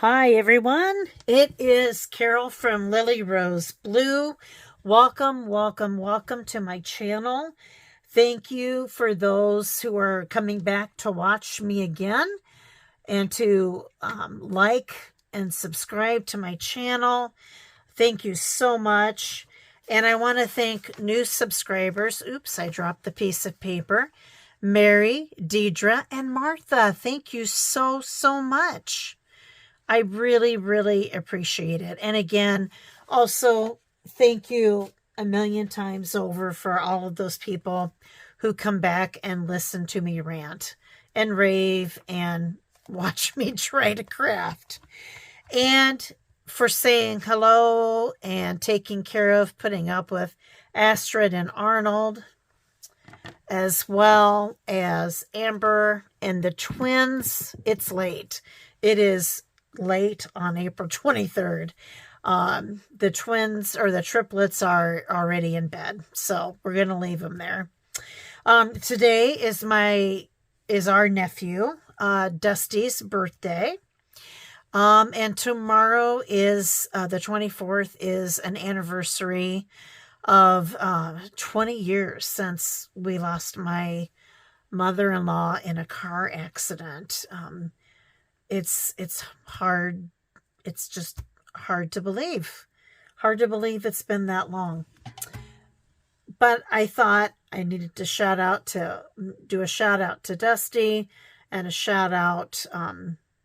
Hi everyone, it is Carol from Lily Rose Blue. Welcome, welcome, welcome to my channel. Thank you for those who are coming back to watch me again and to like and subscribe to my channel. Thank you so much. And I want to thank new subscribers. Oops, I dropped the piece of paper. Mary, Deidre, and Martha. Thank you so, so much. I really, really appreciate it. And again, also, thank you a million times over for all of those people who come back and listen to me rant and rave and watch me try to craft. And for saying hello and taking care of, putting up with Astrid and Arnold, as well as Amber and the twins. It's late. It is late on April 23rd. The twins or the triplets are already in bed, so we're going to leave them there. Today is our nephew, Dusty's birthday. And tomorrow is, the 24th is an anniversary of 20 years since we lost my mother-in-law in a car accident. It's hard. It's just hard to believe. Hard to believe it's been that long. But I thought I needed to do a shout out to Dusty and a shout out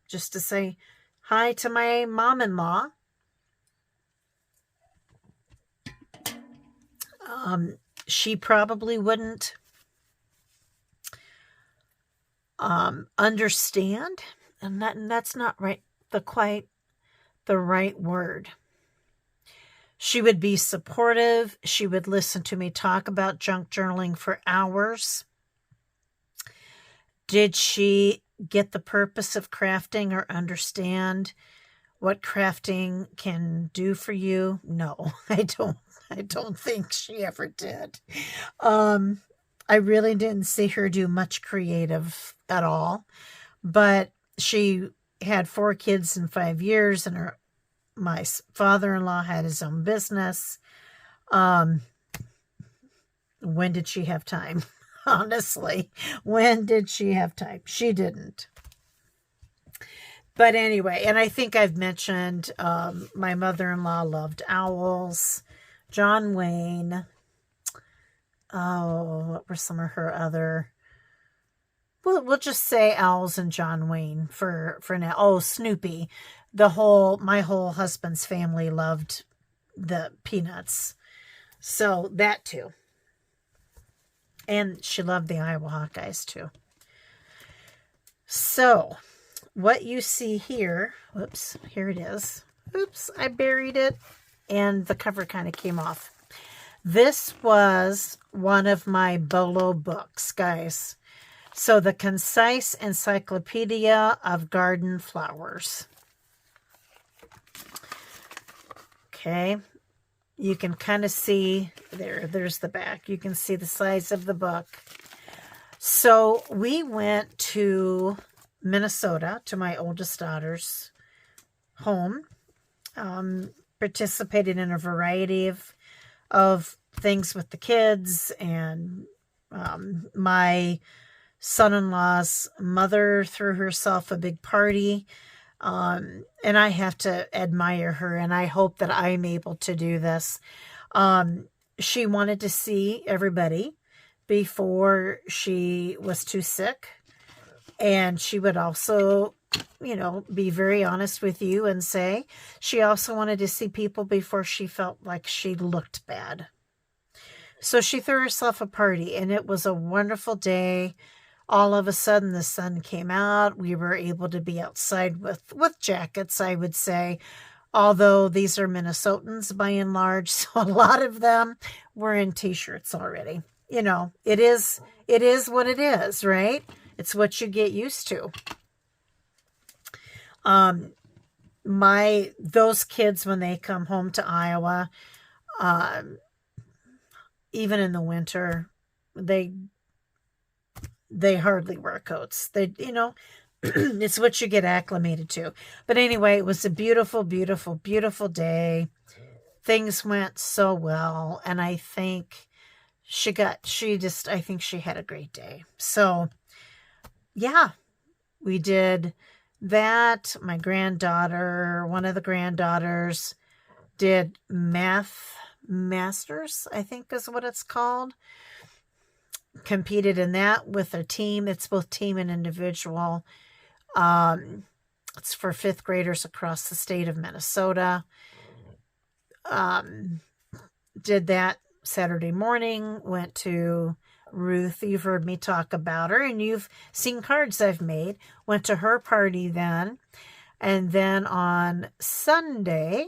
just to say hi to my mom-in-law. She probably wouldn't understand, and that's not quite the right word. She would be supportive. She would listen to me talk about junk journaling for hours. Did she get the purpose of crafting or understand what crafting can do for you? No, I don't think she ever did. I really didn't see her do much creative at all, but she had 4 kids in 5 years, and my father-in-law had his own business. When did she have time? Honestly, when did she have time? She didn't. But anyway, and I think I've mentioned my mother-in-law loved owls. John Wayne. Oh, what were some of her other... We'll just say owls and John Wayne for now. Oh, Snoopy. My whole husband's family loved the Peanuts. So that too. And she loved the Iowa Hawkeyes too. So what you see here, whoops, here it is. Oops, I buried it and the cover kind of came off. This was one of my BOLO books, guys. So the Concise Encyclopedia of Garden Flowers. Okay. You can kind of see, there's the back. You can see the size of the book. So we went to Minnesota, to my oldest daughter's home, participated in a variety of things with the kids, and my son-in-law's mother threw herself a big party. And I have to admire her, and I hope that I'm able to do this. She wanted to see everybody before she was too sick. And she would also, be very honest with you and say she also wanted to see people before she felt like she looked bad. So she threw herself a party, and it was a wonderful day. All of a sudden, the sun came out. We were able to be outside with jackets, I would say, although these are Minnesotans by and large, so a lot of them were in T-shirts already. It is what it is, right? It's what you get used to. Those kids, when they come home to Iowa, even in the winter, they hardly wear coats. They, It's what you get acclimated to. But anyway, it was a beautiful, beautiful, beautiful day. Things went so well. And I think I think she had a great day. So yeah, we did that. My granddaughter, one of the granddaughters, did math masters, I think is what it's called. Competed in that with a team. It's both team and individual. It's for fifth graders across the state of Minnesota. Did that Saturday morning. Went to Ruth. You've heard me talk about her, and you've seen cards I've made. Went to her party then. And then on Sunday,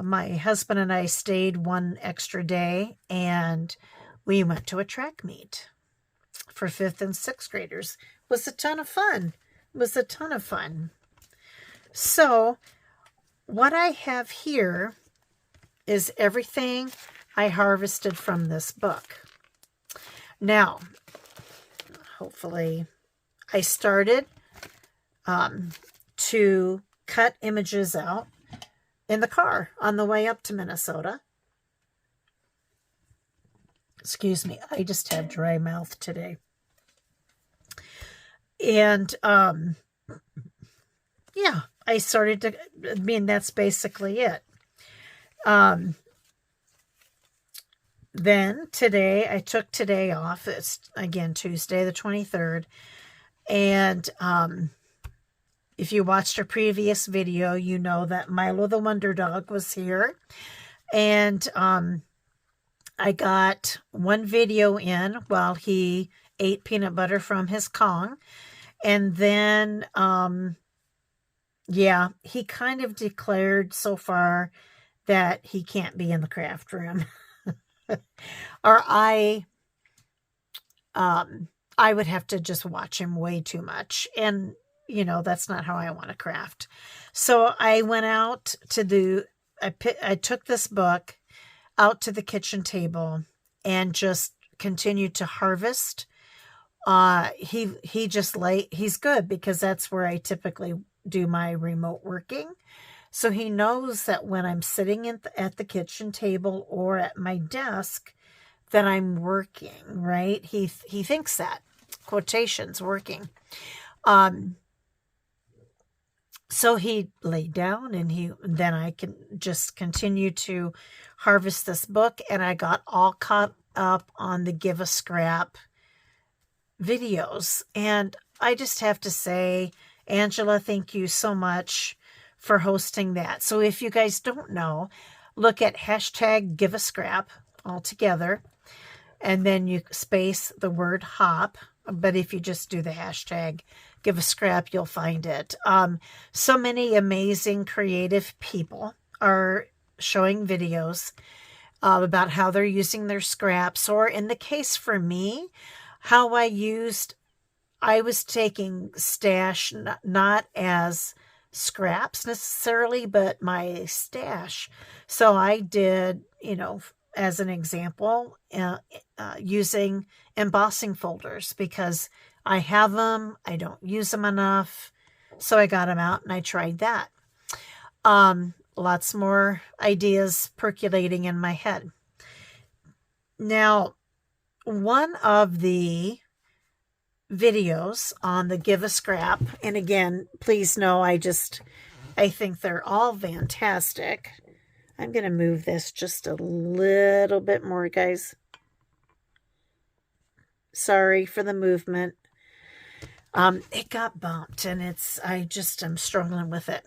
my husband and I stayed one extra day, and we went to a track meet for fifth and sixth graders. It was a ton of fun. So what I have here is everything I harvested from this book. Now, hopefully I started to cut images out in the car on the way up to Minnesota. Excuse me, I just have dry mouth today. And yeah, I started to, that's basically it. Then today, I took today off. It's, again, Tuesday the 23rd. And if you watched a previous video, you know that Milo the Wonder Dog was here. And I got one video in while he ate peanut butter from his Kong. And then, yeah, he kind of declared so far that he can't be in the craft room. Or I would have to just watch him way too much. And, that's not how I want to craft. So I went out to I took this book out to the kitchen table and just continued to harvest. He's good because that's where I typically do my remote working. So he knows that when I'm sitting at the kitchen table or at my desk that I'm working, right? He thinks that, quotations, working. So he laid down and then I can just continue to harvest this book, and I got all caught up on the Give a Scrap videos. And I just have to say, Angela, thank you so much for hosting that. So if you guys don't know, look at hashtag Give a Scrap all together, and then you space the word hop. But if you just do the hashtag Give a Scrap, you'll find it. So many amazing creative people are showing videos about how they're using their scraps, or in the case for me, how I was taking stash not as scraps necessarily, but my stash. So I did, as an example, using embossing folders because I have them. I don't use them enough. So I got them out and I tried that. Lots more ideas percolating in my head. Now, one of the videos on the Give a Scrap, and again, please know I think they're all fantastic. I'm going to move this just a little bit more, guys. Sorry for the movement. It got bumped and I'm struggling with it.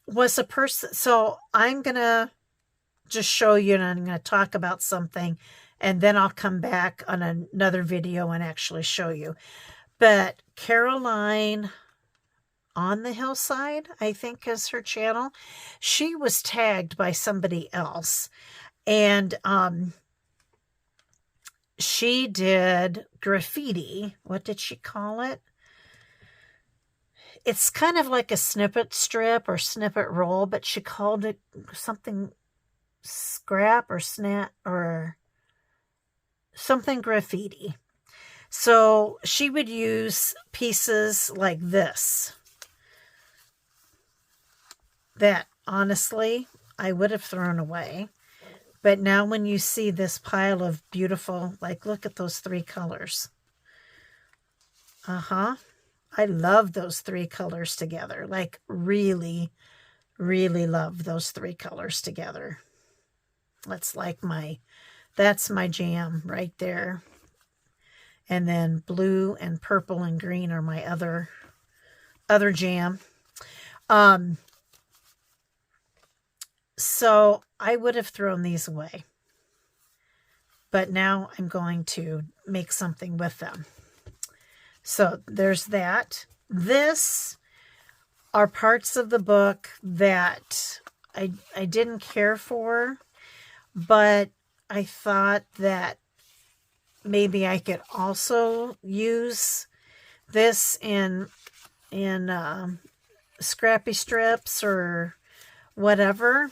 Was a person, so I'm going to just show you and I'm going to talk about something, and then I'll come back on another video and actually show you. But Caroline on the Hillside, I think is her channel. She was tagged by somebody else, and she did graffiti. What did she call it? It's kind of like a snippet strip or snippet roll, but she called it something scrap or snap or something graffiti. So she would use pieces like this that honestly I would have thrown away. But now when you see this pile of beautiful, like look at those 3 colors. I love those 3 colors together. Like really, really love those 3 colors together. That's my jam right there. And then blue and purple and green are my other jam. So I would have thrown these away. But now I'm going to make something with them. So there's that. This are parts of the book that I didn't care for, but I thought that maybe I could also use this in scrappy strips or whatever.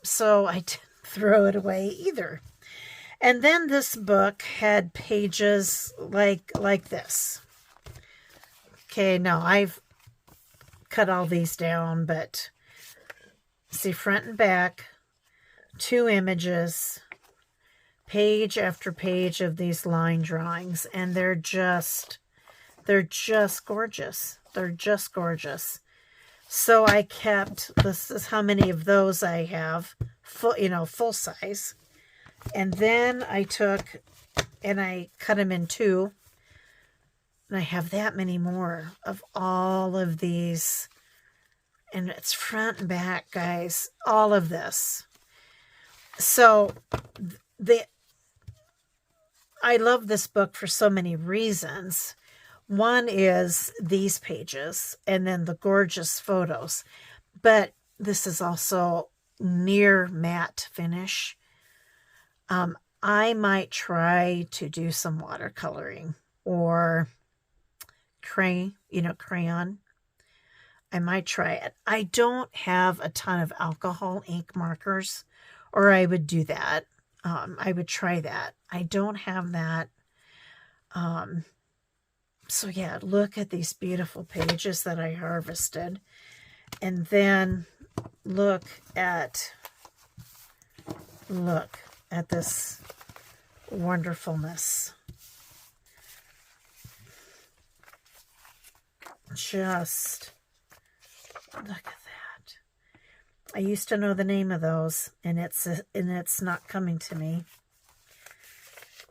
So I didn't throw it away either. And then this book had pages like this. Okay, now I've cut all these down, but see, front and back, 2 images, page after page of these line drawings, and they're just gorgeous. They're just gorgeous. So I kept, this is how many of those I have, full size. And then I took and I cut them in 2. And I have that many more of all of these. And it's front and back, guys. All of this. So I love this book for so many reasons. One is these pages and then the gorgeous photos. But this is also near matte finish. I might try to do some watercoloring or crayon. I might try it. I don't have a ton of alcohol ink markers, or I would do that. I would try that. I don't have that. So yeah, look at these beautiful pages that I harvested. And then look at this wonderfulness. Just look at that. I used to know the name of those, and it's not coming to me.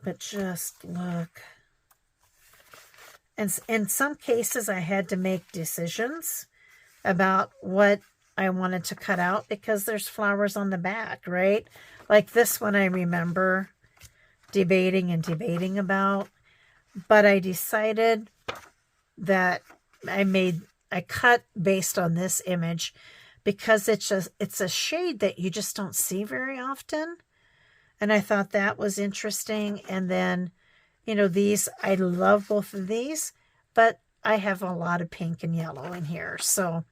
But just look. And in some cases, I had to make decisions about what I wanted to cut out because there's flowers on the back, right? Like this one I remember debating about, but I decided that I cut based on this image because it's a shade that you just don't see very often. And I thought that was interesting. And then, these, I love both of these, but I have a lot of pink and yellow in here. So,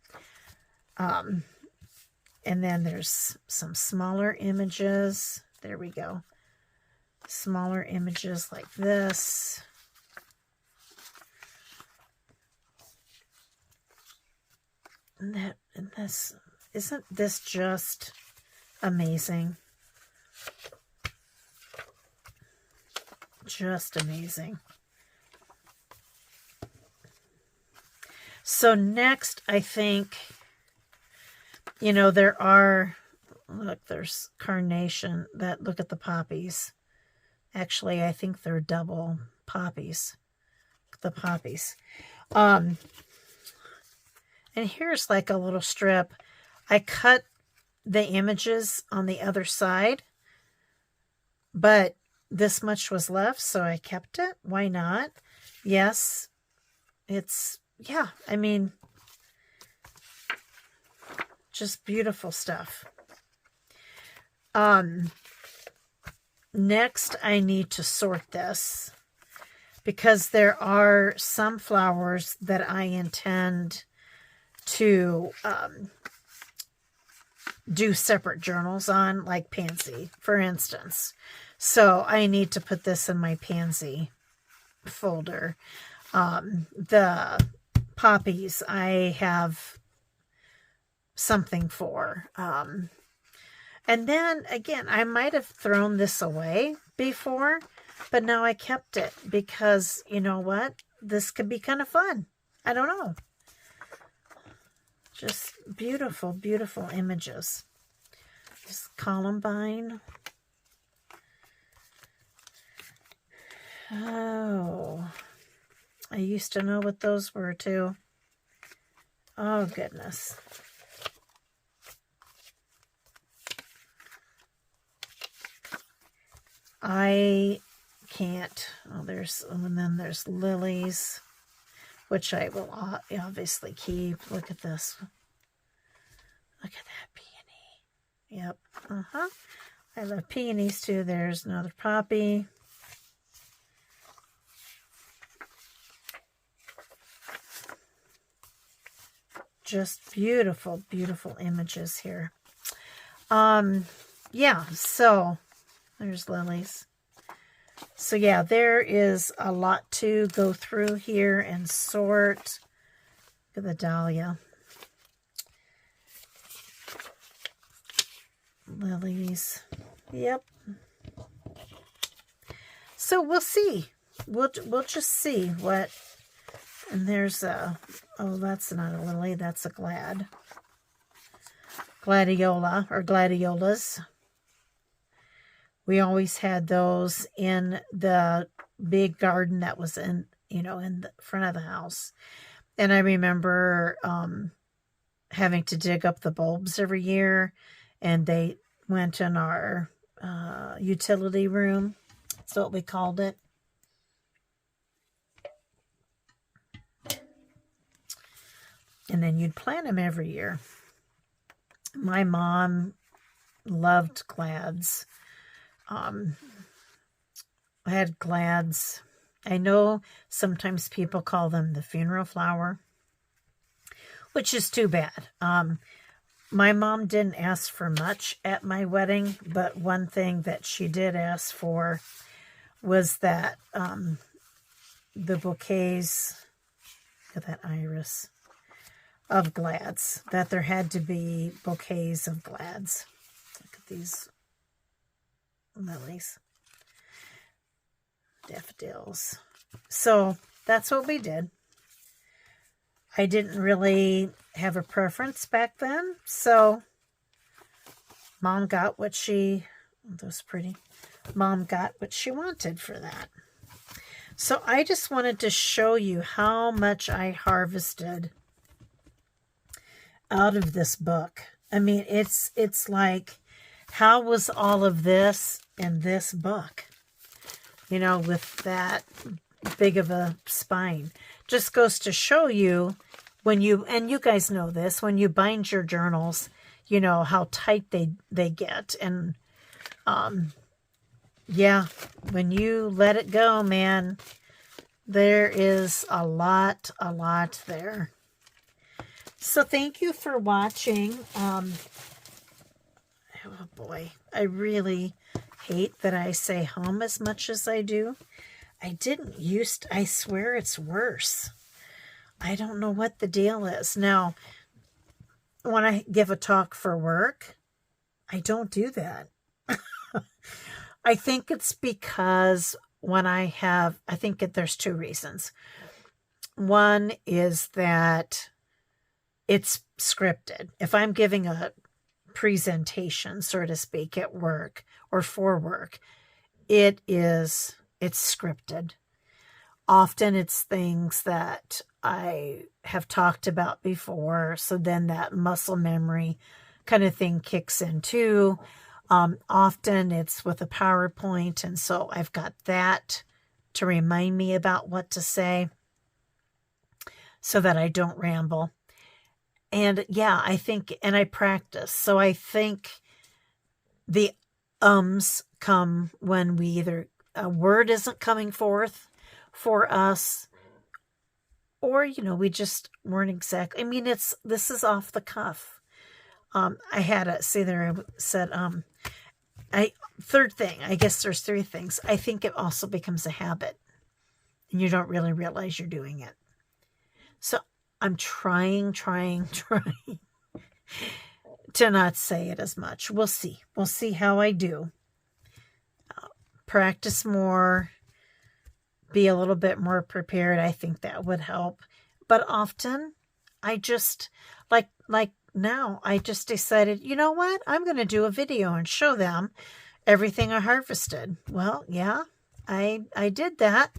and then there's some smaller images. There we go. Smaller images like this. And this, isn't this just amazing? Just amazing. So next, I think, there are, look, there's carnation. Look at the poppies. Actually, I think they're double poppies. The poppies. And here's like a little strip. I cut the images on the other side, but this much was left, so I kept it. Why not? Yes, just beautiful stuff. Next, I need to sort this because there are some flowers that I intend to do separate journals on, like pansy, for instance. So I need to put this in my pansy folder. The poppies I have something for. And then again, I might have thrown this away before, but now I kept it because you know what? This could be kind of fun. I don't know. Just beautiful, beautiful images. Just Columbine. Oh, I used to know what those were too. Oh, goodness. I can't. Oh, and then there's lilies, which I will obviously keep. Look at this. Look at that peony. Yep. I love peonies too. There's another poppy. Just beautiful, beautiful images here. Yeah, so there's lilies. So yeah, there is a lot to go through here and sort. Look at the dahlia. Lilies. Yep. So we'll see. We'll just see what. And there's a, oh, that's not a lily, that's a gladiola or gladiolas. We always had those in the big garden that was in the front of the house. And I remember having to dig up the bulbs every year, and they went in our utility room. That's what we called it. And then you'd plant them every year. My mom loved glads. I had glads. I know sometimes people call them the funeral flower, which is too bad. My mom didn't ask for much at my wedding, but one thing that she did ask for was that the bouquets, look at that iris, of glads, that there had to be bouquets of glads. Look at these lilies, daffodils. So that's what we did. I didn't really have a preference back then, so Mom got what those pretty. Mom got what she wanted for that. So I just wanted to show you how much I harvested out of this book. I mean, it's like, how was all of this in this book? With that big of a spine. Just goes to show you and you guys know this, when you bind your journals, how tight they get. And yeah, when you let it go, man, there is a lot there. So thank you for watching. Oh boy, I really hate that I say hum as much as I do. I swear it's worse. I don't know what the deal is. Now, when I give a talk for work, I don't do that. I think it's because there's two reasons. One is that it's scripted. If I'm giving a presentation, so to speak, at work or for work, it's scripted. Often it's things that I have talked about before, so then that muscle memory kind of thing kicks in too. Often it's with a PowerPoint, and so I've got that to remind me about what to say so that I don't ramble. And yeah, I practice. So I think the ums come when we either a word isn't coming forth for us, or, we just weren't exactly, this is off the cuff. I had a, see there, I said, third thing, I guess there's three things. I think it also becomes a habit. and you don't really realize you're doing it. So I'm trying to not say it as much. We'll see. We'll see how I do. Practice more, be a little bit more prepared. I think that would help. But often I just, like now, I just decided, you know what? I'm going to do a video and show them everything I harvested. Well, yeah, I did that.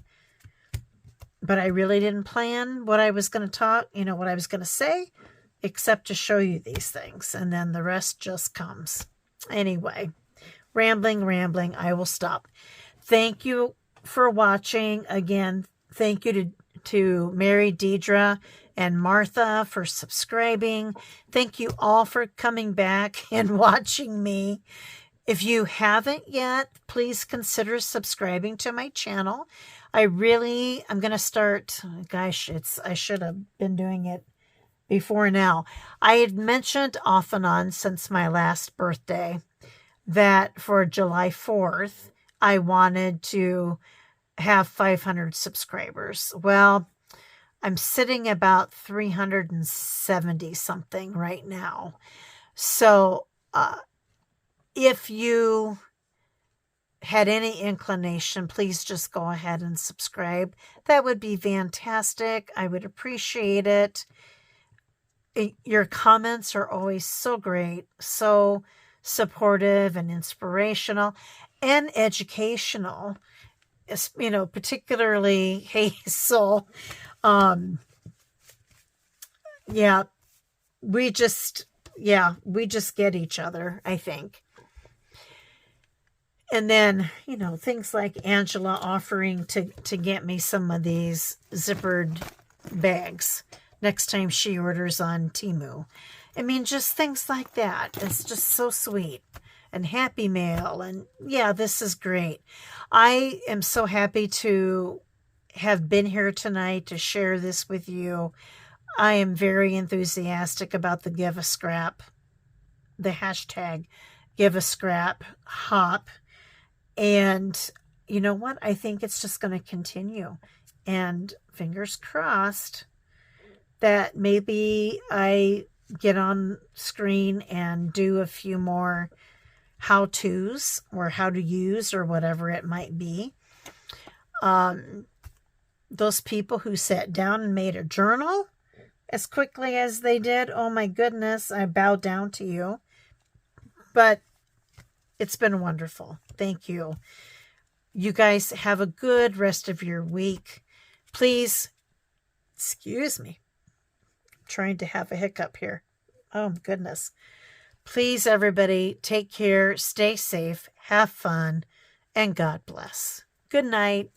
But I really didn't plan what I was going to talk, what I was going to say, except to show you these things. And then the rest just comes. Anyway, rambling, I will stop. Thank you for watching. Again, thank you to Mary, Deidre, and Martha for subscribing. Thank you all for coming back and watching me. If you haven't yet, please consider subscribing to my channel. I'm going to start, gosh, I should have been doing it before now. I had mentioned off and on since my last birthday that for July 4th, I wanted to have 500 subscribers. Well, I'm sitting about 370 something right now. So, if you had any inclination, please just go ahead and subscribe. That would be fantastic. I would appreciate it. Your comments are always so great, so supportive and inspirational and educational. Particularly Hazel. Yeah, we just get each other, I think. And then, things like Angela offering to get me some of these zippered bags next time she orders on Temu. I mean, just things like that. It's just so sweet. And Happy Mail. And yeah, this is great. I am so happy to have been here tonight to share this with you. I am very enthusiastic about the Give a Scrap, the hashtag Give a Scrap hop. And you know what? I think it's just going to continue. And fingers crossed that maybe I get on screen and do a few more how-tos or how to use or whatever it might be. Those people who sat down and made a journal as quickly as they did, oh my goodness, I bow down to you. But it's been wonderful. Thank you. You guys have a good rest of your week. Please, excuse me, I'm trying to have a hiccup here. Oh, goodness. Please, everybody, take care, stay safe, have fun, and God bless. Good night.